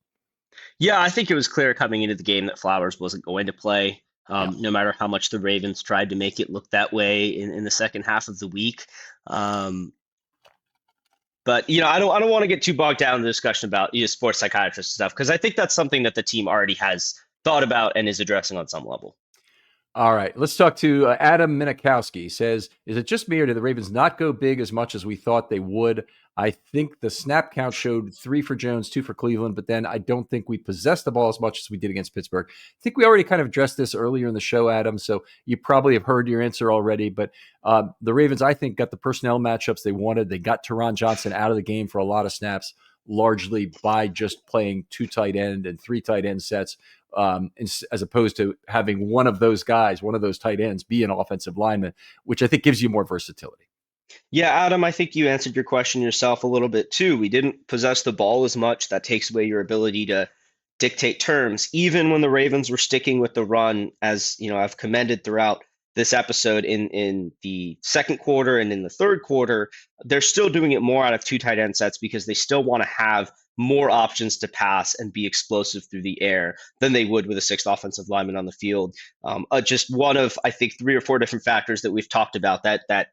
Yeah, I think it was clear coming into the game that Flowers wasn't going to play. Yeah. No matter how much the Ravens tried to make it look that way in the second half of the week. But I don't want to get too bogged down in the discussion about sports psychiatrist stuff, because I think that's something that the team already has thought about and is addressing on some level. All right, let's talk to Adam Minikowski. He says, is it just me, or did the Ravens not go big as much as we thought they would? I think the snap count showed 3 for Jones, 2 for Cleveland, but then I don't think we possessed the ball as much as we did against Pittsburgh. I think we already kind of addressed this earlier in the show, Adam, so you probably have heard your answer already. But the Ravens, I think, got the personnel matchups they wanted. They got Teron Johnson out of the game for a lot of snaps, largely by just playing 2 tight end and 3 tight end sets. As opposed to having one of those guys, one of those tight ends, be an offensive lineman, which I think gives you more versatility. Yeah, Adam, I think you answered your question yourself a little bit too. We didn't possess the ball as much. That takes away your ability to dictate terms. Even when the Ravens were sticking with the run, as I've commended throughout this episode in the second quarter and in the third quarter, they're still doing it more out of 2 tight end sets because they still want to have more options to pass and be explosive through the air than they would with a 6th offensive lineman on the field. Just one of, I think, 3 or 4 different factors that we've talked about that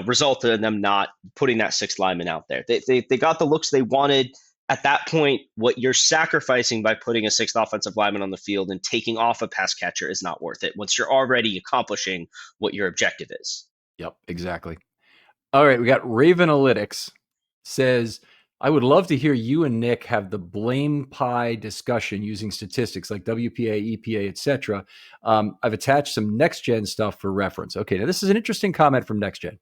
resulted in them not putting that 6th lineman out there. They got the looks they wanted. At that point, what you're sacrificing by putting a 6th offensive lineman on the field and taking off a pass catcher is not worth it once you're already accomplishing what your objective is. Yep, exactly. All right, we got Ravanalytics says, I would love to hear you and Nick have the blame pie discussion using statistics like WPA, EPA, etc. I've attached some next gen stuff for reference. Okay, now this is an interesting comment from next gen.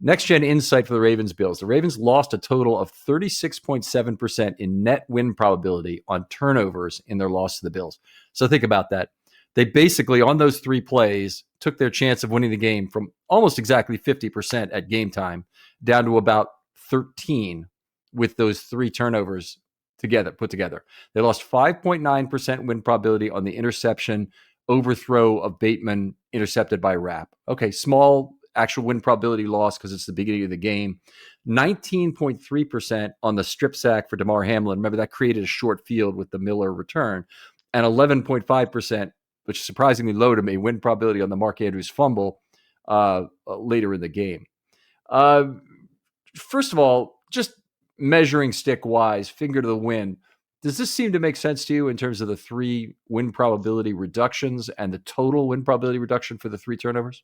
Next gen insight for the Ravens Bills. The Ravens lost a total of 36.7% in net win probability on turnovers in their loss to the Bills. So think about that. They basically, on those 3 plays, took their chance of winning the game from almost exactly 50% at game time down to about 13 with those 3 turnovers put together. They lost 5.9% win probability on the interception overthrow of Bateman intercepted by Rapp. Okay, small actual win probability loss because it's the beginning of the game. 19.3% on the strip sack for Damar Hamlin. Remember, that created a short field with the Miller return. And 11.5%, which is surprisingly low to me, win probability on the Mark Andrews fumble later in the game. First of all, just measuring stick-wise, finger to the wind, does this seem to make sense to you in terms of the 3 win probability reductions and the total win probability reduction for the 3 turnovers?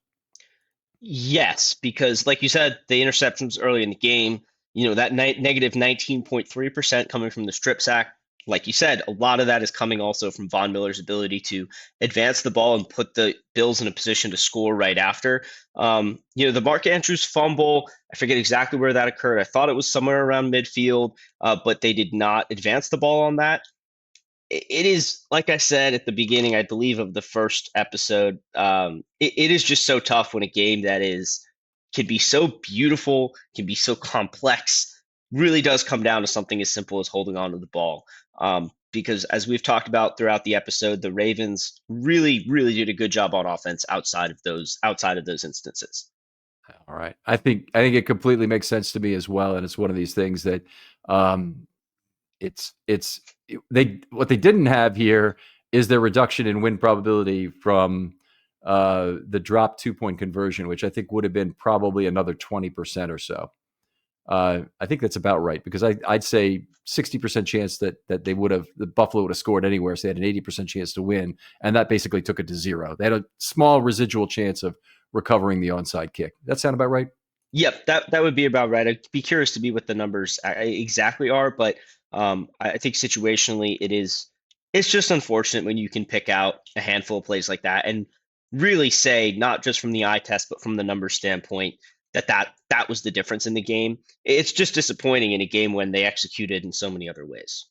Yes, because like you said, the interceptions early in the game, that negative 19.3% coming from the strip sack. Like you said, a lot of that is coming also from Von Miller's ability to advance the ball and put the Bills in a position to score right after. The Mark Andrews fumble, I forget exactly where that occurred. I thought it was somewhere around midfield, but they did not advance the ball on that. It is, like I said at the beginning, I believe, of the first episode, it is just so tough when a game that can be so beautiful, can be so complex, really does come down to something as simple as holding on to the ball. Because as we've talked about throughout the episode, the Ravens really, really did a good job on offense outside of those instances. All right. I think it completely makes sense to me as well. And it's one of these things that what they didn't have here is their reduction in win probability from the drop 2-point conversion, which I think would have been probably another 20% or so. I think that's about right because I'd say 60% chance that the Buffalo would have scored anywhere, so they had an 80% chance to win, and that basically took it to zero. They had a small residual chance of recovering the onside kick. That sound about right? Yep, that would be about right. I'd be curious to be what the numbers exactly are, but I think situationally it's just unfortunate when you can pick out a handful of plays like that and really say not just from the eye test but from the numbers standpoint that was the difference in the game. It's just disappointing in a game when they executed in so many other ways.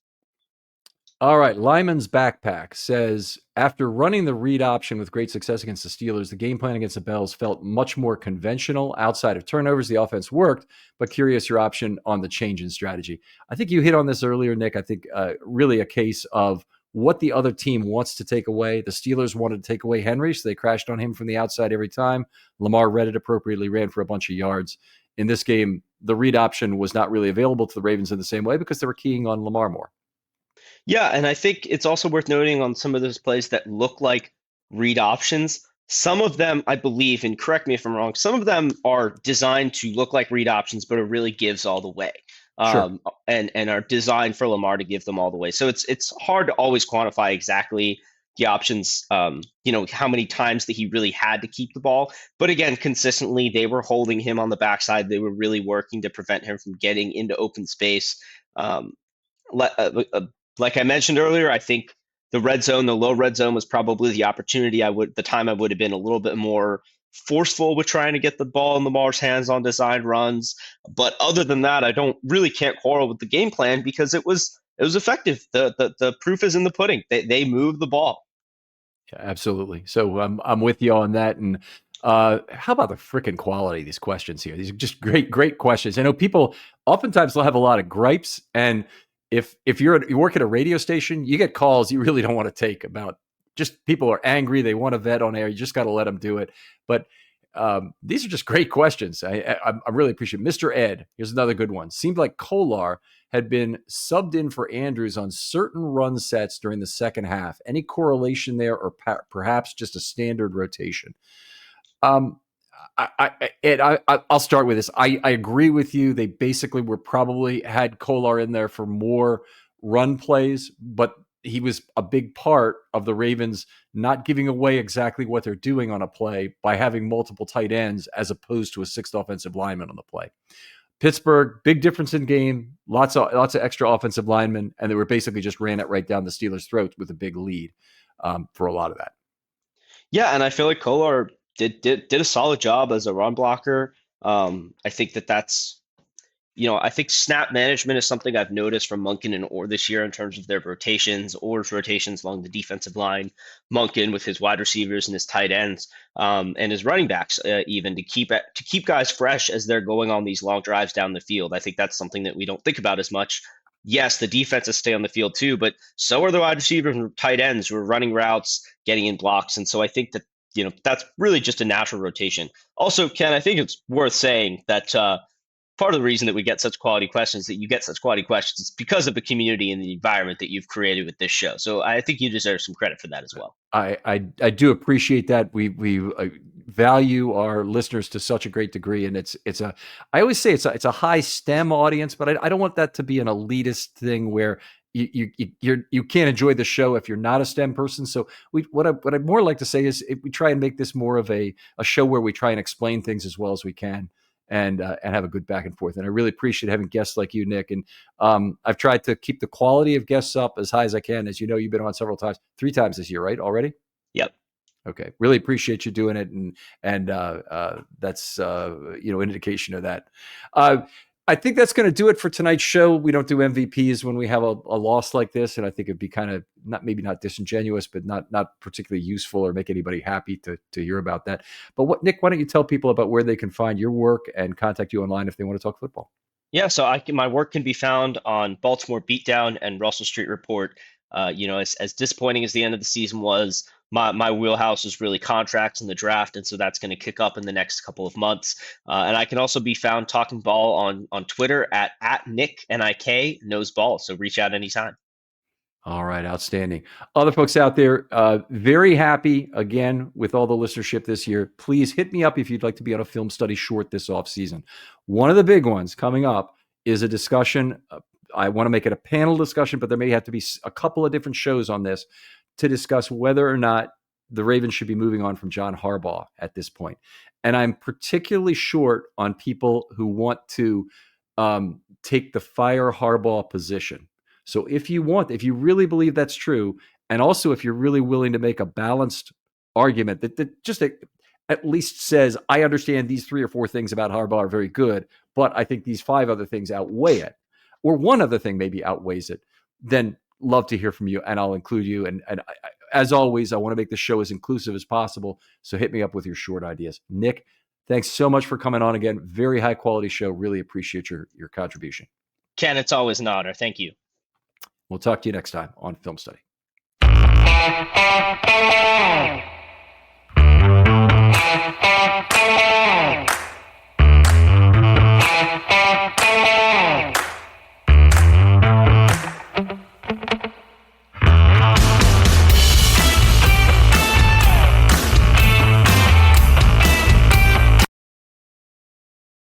All right, Lyman's Backpack says after running the read option with great success against the Steelers, the game plan against the Bells felt much more conventional. Outside of turnovers, the offense worked, but curious your option on the change in strategy. I think you hit on this earlier, Nick. I think really a case of what the other team wants to take away. The Steelers wanted to take away Henry, so they crashed on him from the outside every time. Lamar read it appropriately, ran for a bunch of yards. In this game, the read option was not really available to the Ravens in the same way because they were keying on Lamar more. Yeah, and I think it's also worth noting on some of those plays that look like read options. Some of them, I believe, and correct me if I'm wrong, some of them are designed to look like read options, but it really gives all the way, Sure. and are designed for Lamar to give them all the way. So it's hard to always quantify exactly the options, how many times that he really had to keep the ball. But again, consistently, they were holding him on the backside. They were really working to prevent him from getting into open space. Um, like I mentioned earlier, I think the red zone, the low red zone was probably the time I would have been a little bit more forceful with trying to get the ball in Lamar's hands on design runs. But other than that, I don't really can't quarrel with the game plan because it was effective. The proof is in the pudding. They moved the ball. Yeah, absolutely. So I'm with you on that. And how about the freaking quality of these questions here? These are just great questions. I know people oftentimes will have a lot of gripes, and if you work at a radio station, you get calls you really don't want to take about just people are angry, they want to vet on air. You just got to let them do it. But these are just great questions. I really appreciate it. Mr. Ed. Here's another good one. Seemed like Kolar had been subbed in for Andrews on certain run sets during the second half. Any correlation there, or perhaps just a standard rotation? Um, I'll start with this. I agree with you. They basically were probably had Kolar in there for more run plays, but he was a big part of the Ravens not giving away exactly what they're doing on a play by having multiple tight ends as opposed to a sixth offensive lineman on the play. Pittsburgh, big difference in game, lots of extra offensive linemen, and they were basically just ran it right down the Steelers' throat with a big lead for a lot of that. Yeah, and I feel like Kolar did a solid job as a run blocker. I think that's I think snap management is something I've noticed from Monken and Orr this year in terms of their rotations, Orr's rotations along the defensive line, Monken with his wide receivers and his tight ends, and his running backs, even to keep guys fresh as they're going on these long drives down the field. I think that's something that we don't think about as much. Yes, the defenses stay on the field too, but so are the wide receivers and tight ends who are running routes, getting in blocks, and so I think that that's really just a natural rotation. Also, Ken, I think it's worth saying that. Part of the reason that we get such quality questions, that you get such quality questions, is because of the community and the environment that you've created with this show. So I think you deserve some credit for that as well. I do appreciate that. We value our listeners to such a great degree, and it's a I always say it's a high STEM audience, but I don't want that to be an elitist thing where you can't enjoy the show if you're not a STEM person. So what I'd more like to say is we try and make this more of a show where we try and explain things as well as we can. And have a good back and forth. And I really appreciate having guests like you, Nick. And I've tried to keep the quality of guests up as high as I can. As you know, you've been on several times, 3 times this year, right? Already? Yep. Okay. Really appreciate you doing it. And that's, an indication of that. I think that's going to do it for tonight's show. We don't do MVPs when we have a loss like this. And I think it'd be kind of maybe not disingenuous, but not particularly useful or make anybody happy to hear about that. But Nick, why don't you tell people about where they can find your work and contact you online if they want to talk football? Yeah, so my work can be found on Baltimore Beatdown and Russell Street Report. As disappointing as the end of the season was, my wheelhouse is really contracts and the draft, and so that's going to kick up in the next couple of months. And I can also be found talking ball on Twitter at Nick NIK knows ball. So reach out anytime. All right, outstanding. Other folks out there, very happy again with all the listenership this year. Please hit me up if you'd like to be on a film study short this off season. One of the big ones coming up is a discussion. I want to make it a panel discussion, but there may have to be a couple of different shows on this to discuss whether or not the Ravens should be moving on from John Harbaugh at this point. And I'm particularly short on people who want to take the fire Harbaugh position. So if you really believe that's true, and also if you're really willing to make a balanced argument that just at least says, I understand these 3 or 4 things about Harbaugh are very good, but I think these 5 other things outweigh it, or one other thing maybe outweighs it, then love to hear from you, and I'll include you. And as always, I want to make the show as inclusive as possible. So hit me up with your short ideas. Nick, thanks so much for coming on again. Very high quality show. Really appreciate your contribution. Ken, it's always an honor. Thank you. We'll talk to you next time on Film Study.